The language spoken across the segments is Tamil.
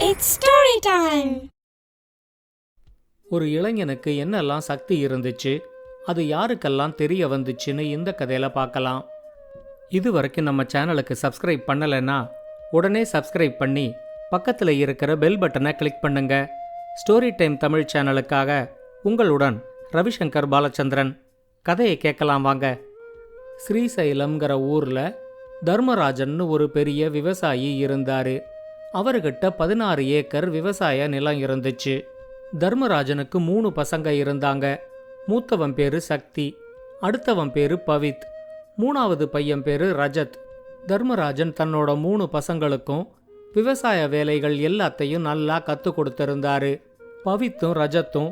It's story time. ஒரு இளைஞனுக்கு என்னெல்லாம் சக்தி இருந்துச்சு, அது யாருக்கெல்லாம் தெரிய வந்துச்சுன்னு இந்த கதையில பார்க்கலாம். இது வரைக்கும் நம்ம சேனலுக்கு சப்ஸ்கிரைப் பண்ணலைன்னா உடனே சப்ஸ்கிரைப் பண்ணி பக்கத்தில் இருக்கிற பெல் பட்டனை கிளிக் பண்ணுங்க. ஸ்டோரி டைம் தமிழ் சேனலுக்காக உங்களுடன் ரவிசங்கர் பாலச்சந்திரன். கதையை கேட்கலாம் வாங்க. ஸ்ரீசைலம்ங்கிற ஊரில் தர்மராஜன்னு ஒரு பெரிய விவசாயி இருந்தார். அவர்கிட்ட 16 ஏக்கர் விவசாய நிலம் இருந்துச்சு. தர்மராஜனுக்கு 3 பசங்க இருந்தாங்க. மூத்தவன் பேரு சக்தி, அடுத்தவன் பேரு பவித், 3வது பையன் பேரு ரஜத். தர்மராஜன் தன்னோட 3 பசங்களுக்கும் விவசாய வேலைகள் எல்லாத்தையும் நல்லா கற்றுக் கொடுத்திருந்தாரு. பவித்தும் ரஜத்தும்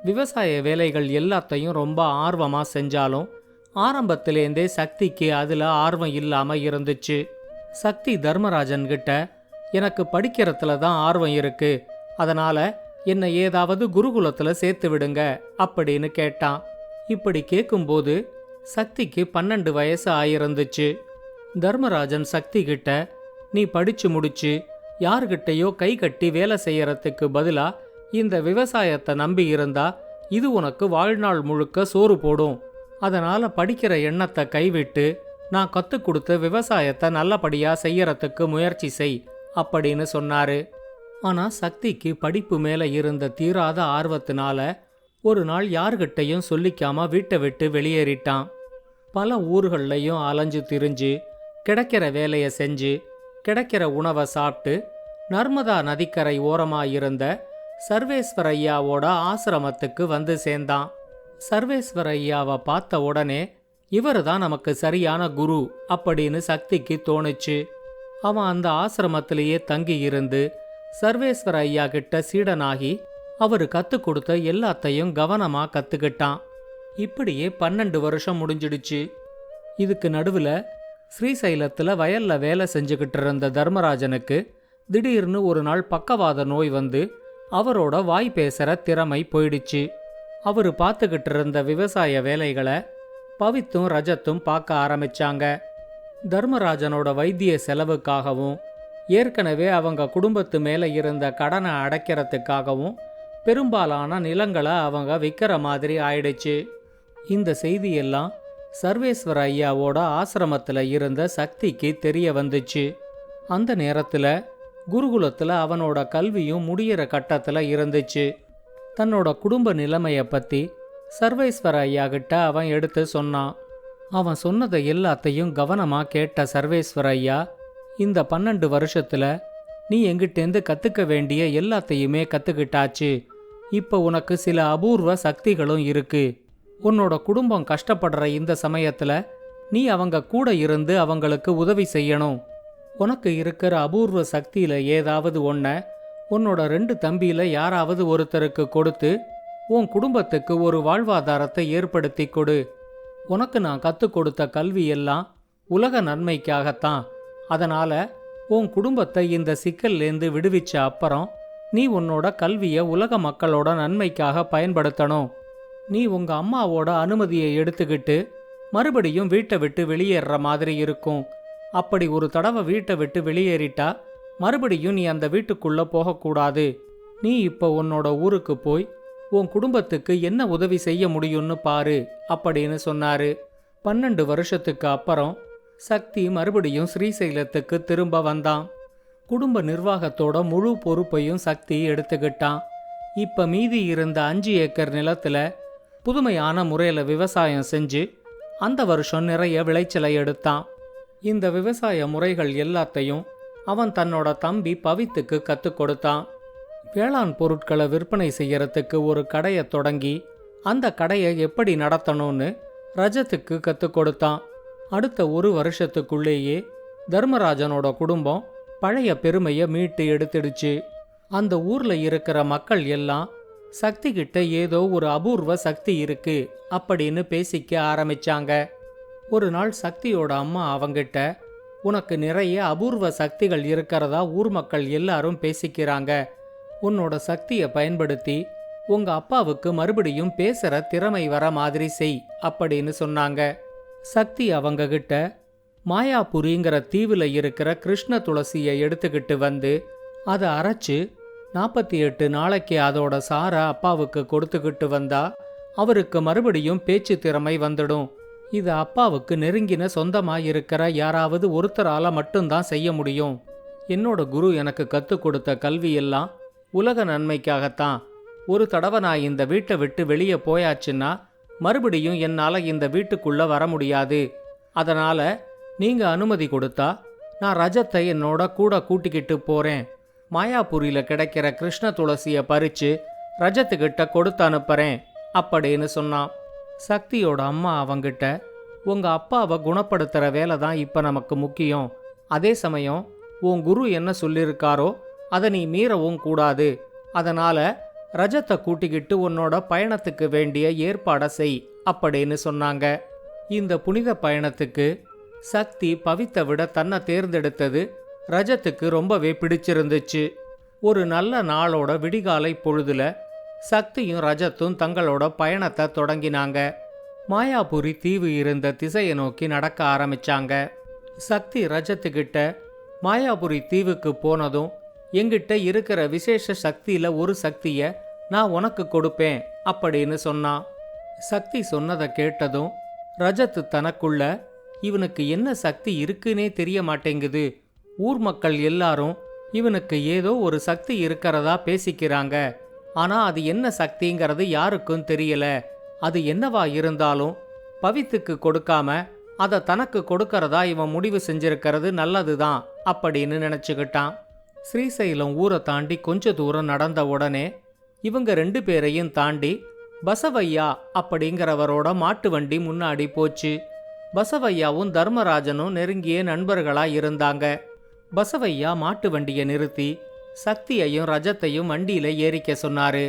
விவசாய வேலைகள் எல்லாத்தையும் ரொம்ப ஆர்வமாக செஞ்சாலும் ஆரம்பத்திலேருந்தே சக்திக்கு அதில் ஆர்வம் இல்லாமல் இருந்துச்சு. சக்தி தர்மராஜன் கிட்ட, எனக்கு படிக்கிறதுல தான் ஆர்வம் இருக்கு, அதனால என்னை ஏதாவது குருகுலத்தில் சேர்த்து விடுங்க அப்படின்னு கேட்டான். இப்படி கேட்கும்போது சக்திக்கு 12 வயசு ஆயிருந்துச்சு. தர்மராஜன் சக்தி கிட்ட, நீ படிச்சு முடிச்சு யார்கிட்டையோ கை கட்டி வேலை செய்யறதுக்கு பதிலா இந்த விவசாயத்தை நம்பி இருந்தா இது உனக்கு வாழ்நாள் முழுக்க சோறு போடும். அதனால படிக்கிற எண்ணத்தை கைவிட்டு நான் கற்றுக் கொடுத்த விவசாயத்தை நல்லபடியா செய்யறதுக்கு முயற்சி செய் அப்படின்னு சொன்னாரு. ஆனா சக்திக்கு படிப்பு மேல இருந்த தீராத ஆர்வத்தினால ஒரு நாள் யார்கிட்டையும் சொல்லிக்காம வீட்டை விட்டு வெளியேறிட்டான். பல ஊர்கள்லையும் அலைஞ்சு திரிஞ்சு கிடைக்கிற வேலையை செஞ்சு கிடைக்கிற உணவை சாப்பிட்டு நர்மதா நதிக்கரை ஓரமாயிருந்த சர்வேஸ்வர ஐயாவோட ஆசிரமத்துக்கு வந்து சேர்ந்தான். சர்வேஸ்வர ஐயாவை பார்த்த உடனே இவரு தான் நமக்கு சரியான குரு அப்படின்னு சக்திக்கு தோணுச்சு. அவன் அந்த ஆசிரமத்திலேயே தங்கி இருந்து சர்வேஸ்வர ஐயா கிட்ட சீடனாகி அவரு கற்றுக் கொடுத்த எல்லாத்தையும் கவனமா கத்துக்கிட்டான். இப்படியே 12 வருஷம் முடிஞ்சிடுச்சு. இதுக்கு நடுவுல ஸ்ரீசைலத்துல வயல்ல வேலை செஞ்சுக்கிட்டு இருந்த தர்மராஜனுக்கு திடீர்னு ஒரு நாள் பக்கவாத நோய் வந்து அவரோட வாய் பேசுற திறமை போயிடுச்சு. அவரு பார்த்துக்கிட்டு இருந்த விவசாய வேலைகளை பவித்தும் ரஜத்தும் பார்க்க ஆரம்பிச்சாங்க. தர்மராஜனோட வைத்திய செலவுக்காகவும் ஏற்கனவே அவங்க குடும்பத்து மேல இருந்த கடனை அடைக்கிறதுக்காகவும் பெரும்பாலான நிலங்களை அவங்க விற்கிற மாதிரி ஆயிடுச்சு. இந்த செய்தியெல்லாம் சர்வேஸ்வர ஐயாவோட ஆசிரமத்தில் இருந்த சக்திக்கு தெரிய வந்துச்சு. அந்த நேரத்தில் குருகுலத்தில் அவனோட கல்வியும் முடியிற கட்டத்தில் இருந்துச்சு. தன்னோட குடும்ப நிலைமையை பற்றி சர்வேஸ்வர ஐயா கிட்ட அவன் எடுத்து சொன்னான். அவன் சொன்னதை எல்லாத்தையும் கவனமாக கேட்ட சர்வேஸ்வர ஐயா, இந்த 12 வருஷத்துல நீ எங்கிட்டேந்து கற்றுக்க வேண்டிய எல்லாத்தையுமே கற்றுக்கிட்டாச்சு. இப்போ உனக்கு சில அபூர்வ சக்திகளும் இருக்கு. உன்னோட குடும்பம் கஷ்டப்படுற இந்த சமயத்தில் நீ அவங்க கூட இருந்து அவங்களுக்கு உதவி செய்யணும். உனக்கு இருக்கிற அபூர்வ சக்தியில் ஏதாவது ஒன்றை உன்னோட 2 தம்பியில யாராவது ஒருத்தருக்கு கொடுத்து உன் குடும்பத்துக்கு ஒரு வாழ்வாதாரத்தை ஏற்படுத்தி கொடு. உனக்கு நான் கற்றுக் கொடுத்த கல்வி எல்லாம் உலக நன்மைக்காகத்தான். அதனால உன் குடும்பத்தை இந்த சிக்கல்லேருந்து விடுவிச்ச அப்புறம் நீ உன்னோட கல்வியை உலக மக்களோட நன்மைக்காக பயன்படுத்தணும். நீ உங்க அம்மாவோட அனுமதியை எடுத்துக்கிட்டு மறுபடியும் வீட்டை விட்டு வெளியேற மாதிரி இருக்கும். அப்படி ஒரு தடவை வீட்டை விட்டு வெளியேறிட்டா மறுபடியும் நீ அந்த வீட்டுக்குள்ள போகக்கூடாது. நீ இப்போ உன்னோட ஊருக்கு போய் உன் குடும்பத்துக்கு என்ன உதவி செய்ய முடியும்னு பாரு அப்படின்னு சொன்னாரு. 12 வருஷத்துக்கு அப்புறம் சக்தி மறுபடியும் ஸ்ரீசைலத்துக்கு திரும்ப வந்தான். குடும்ப நிர்வாகத்தோட முழு பொறுப்பையும் சக்தி எடுத்துக்கிட்டான். இப்ப மீதி இருந்த 5 ஏக்கர் நிலத்துல புதுமையான முறையில விவசாயம் செஞ்சு அந்த வருஷம் நிறைய விளைச்சலை எடுத்தான். இந்த விவசாய முறைகள் எல்லாத்தையும் அவன் தன்னோட தம்பி பவித்துக்கு கற்றுக் கொடுத்தான். வேளாண் பொருட்களை விற்பனை செய்யறதுக்கு ஒரு கடையை தொடங்கி அந்த கடையை எப்படி நடத்தணும்னு ரஜத்துக்கு கற்றுக் கொடுத்தான். அடுத்த 1 வருஷத்துக்குள்ளேயே தர்மராஜனோட குடும்பம் பழைய பெருமையை மீட்டு எடுத்துடுச்சு. அந்த ஊர்ல இருக்கிற மக்கள் எல்லாம் சக்தி கிட்ட ஏதோ ஒரு அபூர்வ சக்தி இருக்கு அப்படின்னு பேசிக்க ஆரம்பிச்சாங்க. ஒரு நாள் சக்தியோட அம்மா அவங்கிட்ட, உனக்கு நிறைய அபூர்வ சக்திகள் இருக்கிறதா ஊர் மக்கள் எல்லாரும் பேசிக்கிறாங்க. உன்னோட சக்தியை பயன்படுத்தி உங்க அப்பாவுக்கு மறுபடியும் பேசுற திறமை வர மாதிரி செய் அப்படின்னு சொன்னாங்க. சக்தி அவங்க கிட்ட மாயாபுரிங்கிற தீவுல இருக்கிற கிருஷ்ண துளசியை எடுத்துக்கிட்டு வந்து அதை அரைச்சு 48 நாளைக்கு அதோட சாரை அப்பாவுக்கு கொடுத்துக்கிட்டு வந்தா அவருக்கு மறுபடியும் பேச்சு திறமை வந்துடும். இது அப்பாவுக்கு நெருங்கின சொந்தமா இருக்கிற யாராவது ஒருத்தரால மட்டும்தான் செய்ய முடியும். என்னோட குரு எனக்கு கற்றுக் கொடுத்த கல்வி எல்லாம் உலக நன்மைக்காகத்தான். ஒரு தடவை நான் இந்த வீட்டை விட்டு வெளியே போயாச்சுன்னா மறுபடியும் என்னால் இந்த வீட்டுக்குள்ள வர முடியாது. அதனால நீங்க அனுமதி கொடுத்தா நான் ரஜத்தை என்னோட கூட கூட்டிக்கிட்டு போறேன். மாயாபுரியில கிடைக்கிற கிருஷ்ண துளசிய பறிச்சு ரஜத்துக்கிட்ட கொடுத்து அனுப்புறேன் அப்படின்னு சொன்னான். சக்தியோட அம்மா அவங்கிட்ட, உங்க அப்பாவை குணப்படுத்துற வேலை தான் இப்ப நமக்கு முக்கியம். அதே சமயம் உன் குரு என்ன சொல்லியிருக்காரோ அதை நீ மீறவும் கூடாது. அதனால ரஜத்தை கூட்டிக்கிட்டு உன்னோட பயணத்துக்கு வேண்டிய ஏற்பாடை செய் அப்படின்னு சொன்னாங்க. இந்த புனித பயணத்துக்கு சக்தி பவித்தை விட தன்னை தேர்ந்தெடுத்தது ரஜத்துக்கு ரொம்பவே பிடிச்சிருந்துச்சு. ஒரு நல்ல நாளோட விடிகாலை பொழுதுல சக்தியும் ரஜத்தும் தங்களோட பயணத்தை தொடங்கினாங்க. மாயாபுரி தீவு இருந்த திசையை நோக்கி நடக்க ஆரம்பிச்சாங்க. சக்தி ரஜத்துக்கிட்ட, மாயாபுரி தீவுக்கு போனதும் எங்கிட்ட இருக்கிற விசேஷ சக்தியில ஒரு சக்திய நான் உனக்கு கொடுப்பேன் அப்படின்னு சொன்னான். சக்தி சொன்னதை கேட்டதும் ரஜத்து தனக்குள்ள, இவனுக்கு என்ன சக்தி இருக்குன்னே தெரிய மாட்டேங்குது. ஊர் மக்கள் எல்லாரும் இவனுக்கு ஏதோ ஒரு சக்தி இருக்கிறதா பேசிக்கிறாங்க. ஆனா அது என்ன சக்திங்கிறது யாருக்கும் தெரியல. அது என்னவா இருந்தாலும் பவித்துக்கு கொடுக்காம அதை தனக்கு கொடுக்கறதா இவன் முடிவு செஞ்சிருக்கிறது நல்லதுதான் அப்படின்னு நினைச்சுக்கிட்டான். ஸ்ரீசைலம் ஊரை தாண்டி கொஞ்ச தூரம் நடந்த உடனே இவங்க 2 பேரையும் தாண்டி பசவையா அப்படிங்கிறவரோட மாட்டு வண்டி முன்னாடி போச்சு. பசவையாவும் தர்மராஜனும் நெருங்கிய நண்பர்களா இருந்தாங்க. பசவையா மாட்டு வண்டியை நிறுத்தி சக்தியையும் ரஜத்தையும் வண்டியில ஏறிக்க சொன்னாரு.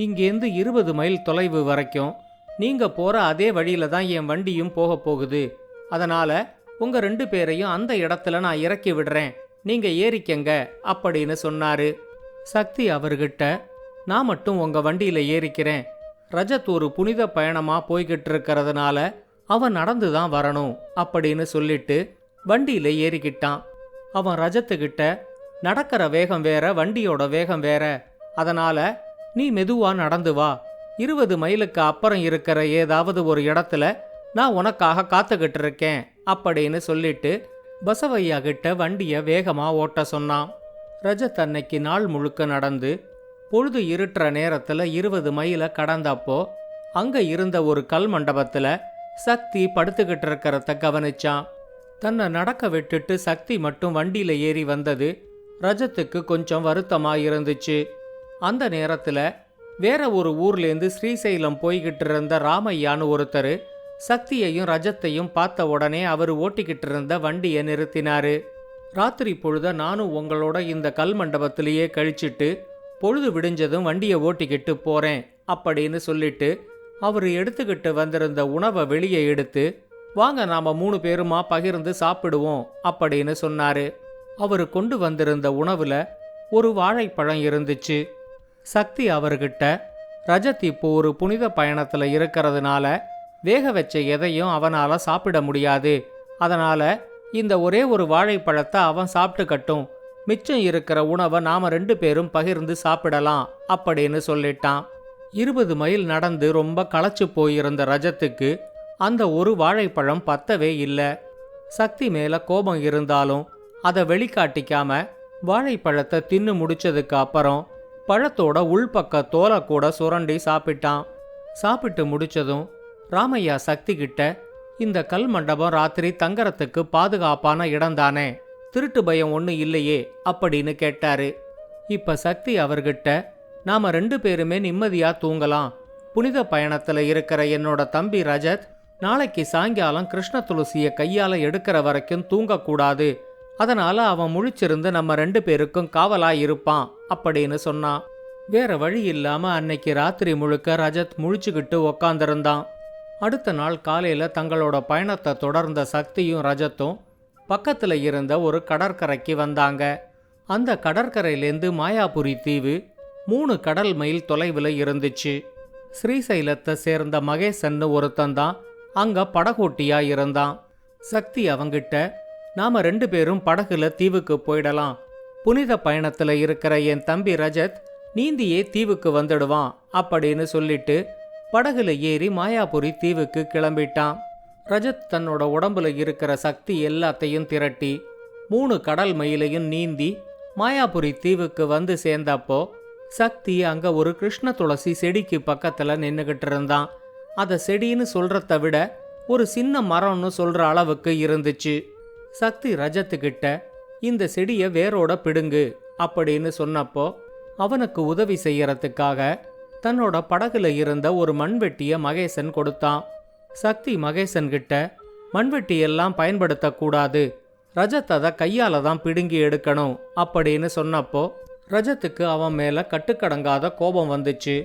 இங்கேருந்து 20 மைல் தொலைவு வரைக்கும் நீங்க போற அதே வழியில தான் என் வண்டியும் போக போகுது. அதனால உங்க 2 பேரையும் அந்த இடத்துல நான் இறக்கி விடுறேன், நீங்க ஏறிக்கங்க அப்படின்னு சொன்னாரு. சக்தி அவர்கிட்ட, நான் மட்டும் உங்க வண்டியில ஏறிக்கிறேன். ரஜத் ஒரு புனித பயணமா போய்கிட்டு இருக்கிறதுனால அவன் நடந்துதான் வரணும் அப்படின்னு சொல்லிட்டு வண்டியில ஏறிக்கிட்டான். அவன் ரஜத்துக்கிட்ட, நடக்கிற வேகம் வேற, வண்டியோட வேகம் வேற. அதனால நீ மெதுவா நடந்து வா. 20 மைலுக்கு அப்புறம் இருக்கிற ஏதாவது ஒரு இடத்துல நான் உனக்காக காத்துக்கிட்டு இருக்கேன் அப்படின்னு சொல்லிட்டு பசவையா கிட்ட வண்டிய வேகமா ஓட்ட சொன்னான். ரஜத் அன்னைக்கு நாள் முழுக்க நடந்து பொழுது இருட்டுற நேரத்துல 20 மைல கடந்தப்போ அங்க இருந்த ஒரு கல் மண்டபத்துல சக்தி படுத்துக்கிட்டு இருக்கிறத கவனிச்சான். தன்னை நடக்க விட்டுட்டு சக்தி மட்டும் வண்டியில ஏறி வந்தது ரஜத்துக்கு கொஞ்சம் வருத்தமா இருந்துச்சு. அந்த நேரத்துல வேற ஒரு ஊர்லேருந்து ஸ்ரீசைலம் போய்கிட்டு இருந்த ராமையான்னு ஒருத்தர் சக்தியையும் ரஜத்தையும் பார்த்த உடனே அவர் ஓட்டிக்கிட்டு இருந்த வண்டியை நிறுத்தினாரு. ராத்திரி பொழுத நானும் உங்களோட இந்த கல் மண்டபத்திலேயே கழிச்சிட்டு பொழுது விடிஞ்சதும் வண்டியை ஓட்டிக்கிட்டு போறேன் அப்படின்னு சொல்லிட்டு அவர் எடுத்துக்கிட்டு வந்திருந்த உணவை வெளியே எடுத்து, வாங்க நாம 3 பேருமா பகிர்ந்து சாப்பிடுவோம் அப்படின்னு சொன்னாரு. அவரு கொண்டு வந்திருந்த உணவுல ஒரு வாழைப்பழம் இருந்துச்சு. சக்தி அவர்கிட்ட, ரஜத் இப்போ ஒரு புனித பயணத்துல இருக்கிறதுனால வேக வச்ச எதையும் அவனால சாப்பிட முடியாது. அதனால இந்த ஒரே ஒரு வாழைப்பழத்தை அவன் சாப்பிட்டுக்கட்டும், மிச்சம் இருக்கிற உணவை நாம 2 பேரும் பகிர்ந்து சாப்பிடலாம் அப்படின்னு சொல்லிட்டான். 20 மைல் நடந்து ரொம்ப களைச்சு போயிருந்த ரஜத்துக்கு அந்த ஒரு வாழைப்பழம் பத்தவே இல்லை. சக்தி மேல கோபம் இருந்தாலும் அதை வெளிக்காட்டிக்காம வாழைப்பழத்தை தின்னு முடிச்சதுக்கு அப்புறம் பழத்தோட உள்பக்க தோலை கூட சுரண்டி சாப்பிட்டான். சாப்பிட்டு முடிச்சதும் ராமையா சக்தி கிட்ட, இந்த கல் மண்டபம் ராத்திரி தங்கறதுக்கு பாதுகாப்பான இடம்தானே, திருட்டு பயம் ஒண்ணு இல்லையே அப்படின்னு கேட்டாரு. இப்ப சக்தி அவர்கிட்ட, நாம 2 பேருமே நிம்மதியா தூங்கலாம். புனித பயணத்துல இருக்கிற என்னோட தம்பி ரஜத் நாளைக்கு சாயங்காலம் கிருஷ்ண துளசிய கையால எடுக்கிற வரைக்கும் தூங்கக்கூடாது. அதனால அவன் முழிச்சிருந்து நம்ம 2 பேருக்கும் காவலா இருப்பான் அப்படின்னு சொன்னான். வேற வழி இல்லாம அன்னைக்கு ராத்திரி முழுக்க ரஜத் முழிச்சுக்கிட்டு உக்காந்துருந்தான். அடுத்த நாள் காலையில தங்களோட பயணத்தை தொடர்ந்த சக்தியும் ரஜத்தும் பக்கத்துல இருந்த ஒரு கடற்கரைக்கு வந்தாங்க. அந்த கடற்கரையிலேருந்து மாயாபுரி தீவு 3 கடல் மைல் தொலைவில் இருந்துச்சு. ஸ்ரீசைலத்தை சேர்ந்த மகேசன்னு ஒருத்தந்தான் அங்க படகோட்டியா இருந்தான். சக்தி அவங்கிட்ட, நாம 2 பேரும் படகுல தீவுக்கு போயிடலாம். புனித பயணத்துல இருக்கிற என் தம்பி ரஜத் நீந்தியே தீவுக்கு வந்துடுவான் அப்படின்னு சொல்லிட்டு படகுல ஏறி மாயாபுரி தீவுக்கு கிளம்பிட்டான். ரஜத் தன்னோட உடம்புல இருக்கிற சக்தி எல்லாத்தையும் திரட்டி 3 கடல் மைலையும் நீந்தி மாயாபுரி தீவுக்கு வந்து சேர்ந்தப்போ சக்தி அங்க ஒரு கிருஷ்ண துளசி செடிக்கு பக்கத்துல நின்னுகிட்டு இருந்தான். அத செடின்னு சொல்றத விட ஒரு சின்ன மரம்னு சொல்ற அளவுக்கு இருந்துச்சு. சக்தி ரஜத்துக்கிட்ட இந்த செடியை வேரோட பிடுங்கு அப்படின்னு சொன்னப்போ அவனுக்கு உதவி செய்யறதுக்காக தன்னோட படகுல இருந்த ஒரு மண்வெட்டிய மகேசன் கொடுத்தான். சக்தி மகேசன் கிட்ட மண்வெட்டியெல்லாம் பயன்படுத்தக்கூடாது, ரஜத் அதை கையால தான் பிடுங்கி எடுக்கணும் அப்படின்னு சொன்னப்போ ரஜத்துக்கு அவன் மேல கட்டுக்கடங்காத கோபம் வந்துச்சு.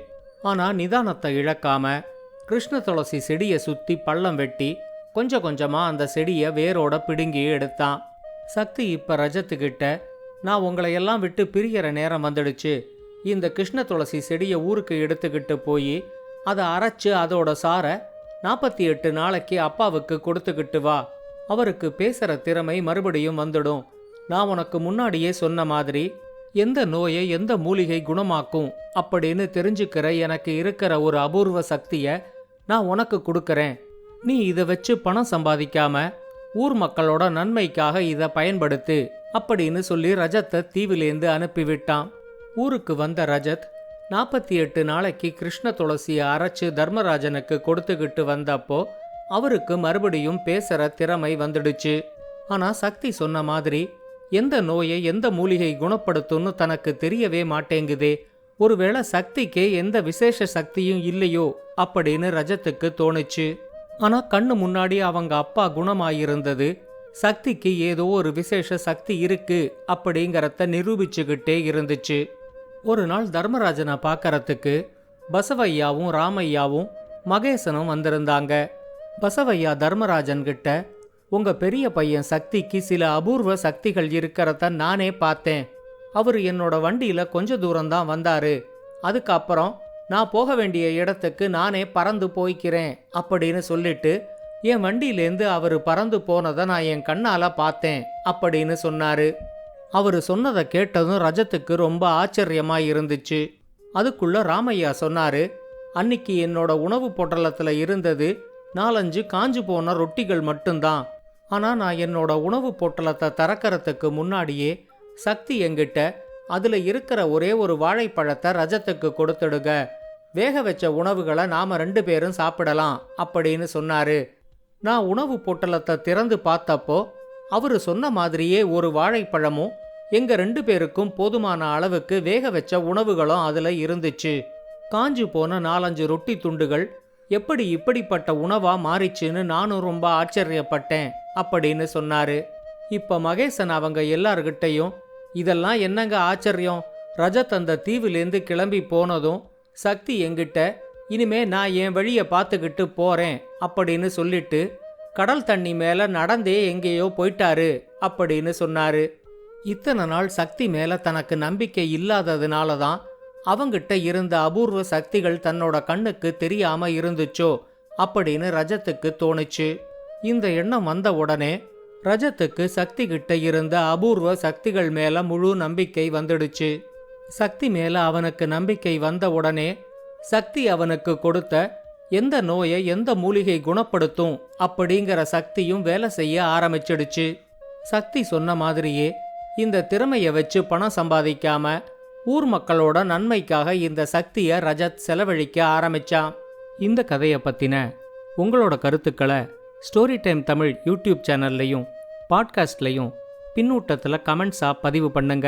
ஆனா நிதானத்தை இழக்காம கிருஷ்ண துளசி செடியை சுத்தி பள்ளம் வெட்டி கொஞ்சம் கொஞ்சமா அந்த செடியை வேரோட பிடுங்கி எடுத்தான். சக்தி இப்ப ரஜத்துக்கிட்ட நான் உங்களை எல்லாம் விட்டு பிரிகிற நேரம் வந்துடுச்சு, இந்த கிருஷ்ண துளசி செடியை ஊருக்கு எடுத்துக்கிட்டு போய் அதை அரைச்சு அதோட சாரை 48 நாளைக்கு அப்பாவுக்கு கொடுத்துக்கிட்டு வா, அவருக்கு பேசுற திறமை மறுபடியும் வந்துடும். நான் உனக்கு முன்னாடியே சொன்ன மாதிரி எந்த நோயை எந்த மூலிகை குணமாக்கும் அப்படின்னு தெரிஞ்சுக்கிற எனக்கு இருக்கிற ஒரு அபூர்வ சக்தியை நான் உனக்கு கொடுக்கறேன். நீ இதை வச்சு பணம் சம்பாதிக்காம ஊர் மக்களோட நன்மைக்காக இதை பயன்படுத்து அப்படின்னு சொல்லி ரஜத்தை தீவிலேந்து அனுப்பிவிட்டான். ஊருக்கு வந்த ரஜத் 48 நாளைக்கு கிருஷ்ண துளசியை அரைச்சு தர்மராஜனுக்கு கொடுத்துக்கிட்டு வந்தப்போ அவருக்கு மறுபடியும் பேசுற திறமை வந்துடுச்சு. ஆனா சக்தி சொன்ன மாதிரி எந்த நோயை எந்த மூலிகை குணப்படுத்தும்னு தனக்கு தெரியவே மாட்டேங்குதே, ஒருவேளை சக்திக்கே எந்த விசேஷ சக்தியும் இல்லையோ அப்படின்னு ரஜத்துக்கு தோணுச்சு. ஆனா கண்ணு முன்னாடி அவங்க அப்பா குணமாயிருந்தது சக்திக்கு ஏதோ ஒரு விசேஷ சக்தி இருக்கு அப்படிங்கறத நிரூபிச்சுக்கிட்டே இருந்துச்சு. ஒரு நாள் தர்மராஜனை பார்க்கறதுக்கு பசவையாவும் ராமையாவும் மகேசனும் வந்திருந்தாங்க. பசவையா தர்மராஜன் கிட்ட உங்க பெரிய பையன் சக்திக்கு சில அபூர்வ சக்திகள் இருக்கிறத நானே பார்த்தேன், அவரு என்னோட வண்டியில கொஞ்ச தூரம்தான் வந்தாரு, அதுக்கப்புறம் நான் போக வேண்டிய இடத்துக்கு நானே பறந்து போய்க்கிறேன் அப்படின்னு சொல்லிட்டு என் வண்டியிலேருந்து அவரு பறந்து போனதை நான் என் கண்ணால பார்த்தேன் அப்படின்னு சொன்னாரு. அவரு சொன்னதை கேட்டதும் ரஜத்துக்கு ரொம்ப ஆச்சரியமா இருந்துச்சு. அதுக்குள்ள ராமையா சொன்னாரு, அன்னிக்கு என்னோட உணவு பொட்டலத்துல இருந்தது 4-5 காஞ்சு போன ரொட்டிகள் மட்டும்தான். ஆனா நான் என்னோட உணவு பொட்டலத்தை திறக்கறதுக்கு முன்னாடியே சக்தி என்கிட்ட அதுல இருக்கிற ஒரே ஒரு வாழைப்பழத்தை ரஜத்துக்கு கொடுத்துடுங்க, வேக வச்ச உணவுகளை நாம 2 பேரும் சாப்பிடலாம் அப்படின்னு சொன்னாரு. நான் உணவு பொட்டலத்தை திறந்து பார்த்தப்போ அவரு சொன்ன மாதிரியே ஒரு வாழைப்பழமும் எங்க 2 பேருக்கும் போதுமான அளவுக்கு வேக வச்ச உணவுகளும் அதுல இருந்துச்சு. காஞ்சு போன 4-5 ரொட்டி துண்டுகள் எப்படி இப்படிப்பட்ட உணவா மாறிச்சுன்னு நானும் ரொம்ப ஆச்சரியப்பட்டேன் அப்படின்னு சொன்னாரு. இப்ப மகேசன் அவங்க எல்லார்கிட்டையும் இதெல்லாம் என்னங்க ஆச்சரியம், ரஜத் அந்த தீவிலேந்து கிளம்பி போனதும் சக்தி என்கிட்ட இனிமே நான் என் வழியை பார்த்துக்கிட்டு போறேன் அப்படின்னு சொல்லிட்டு கடல் தண்ணி மேல நடந்தே எங்கேயோ போயிட்டாரு அப்படின்னு சொன்னாரு. இத்தனை நாள் சக்தி மேல தனக்கு நம்பிக்கை இல்லாததுனால தான் அவங்கிட்ட இருந்த அபூர்வ சக்திகள் தன்னோட கண்ணுக்கு தெரியாம இருந்துச்சோ அப்படின்னு ரஜத்துக்கு தோணுச்சு. இந்த எண்ணம் வந்த உடனே ரஜத்துக்கு சக்தி கிட்ட இருந்த அபூர்வ சக்திகள் மேல முழு நம்பிக்கை வந்துடுச்சு. சக்தி மேல அவனுக்கு நம்பிக்கை வந்த உடனே சக்தி அவனுக்கு கொடுத்த எந்த நோயை எந்த மூலிகை குணப்படுத்தும் அப்படிங்கிற சக்தியும் வேலை செய்ய ஆரம்பிச்சிடுச்சு. சக்தி சொன்ன மாதிரியே இந்த திறமையை வச்சு பணம் சம்பாதிக்காம ஊர் மக்களோட நன்மைக்காக இந்த சக்தியை ரஜத் செலவழிக்க ஆரம்பிச்சான். இந்த கதையை பத்தின உங்களோட கருத்துக்களை ஸ்டோரி டைம் தமிழ் யூடியூப் சேனல்லையும் பாட்காஸ்ட்லையும் பின்னூட்டத்தில் கமெண்ட்ஸாக பதிவு பண்ணுங்க.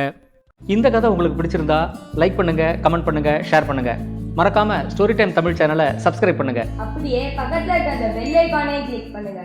இந்த கதை உங்களுக்கு பிடிச்சிருந்தா லைக் பண்ணுங்க, கமெண்ட் பண்ணுங்க, ஷேர் பண்ணுங்க. மறக்காம ஸ்டோரி டைம் தமிழ் சேனலை சப்ஸ்கிரைப் பண்ணுங்க. அப்படியே பக்கத்துல இருக்க அந்த பெல் ஐகானை கிளிக் பண்ணுங்க.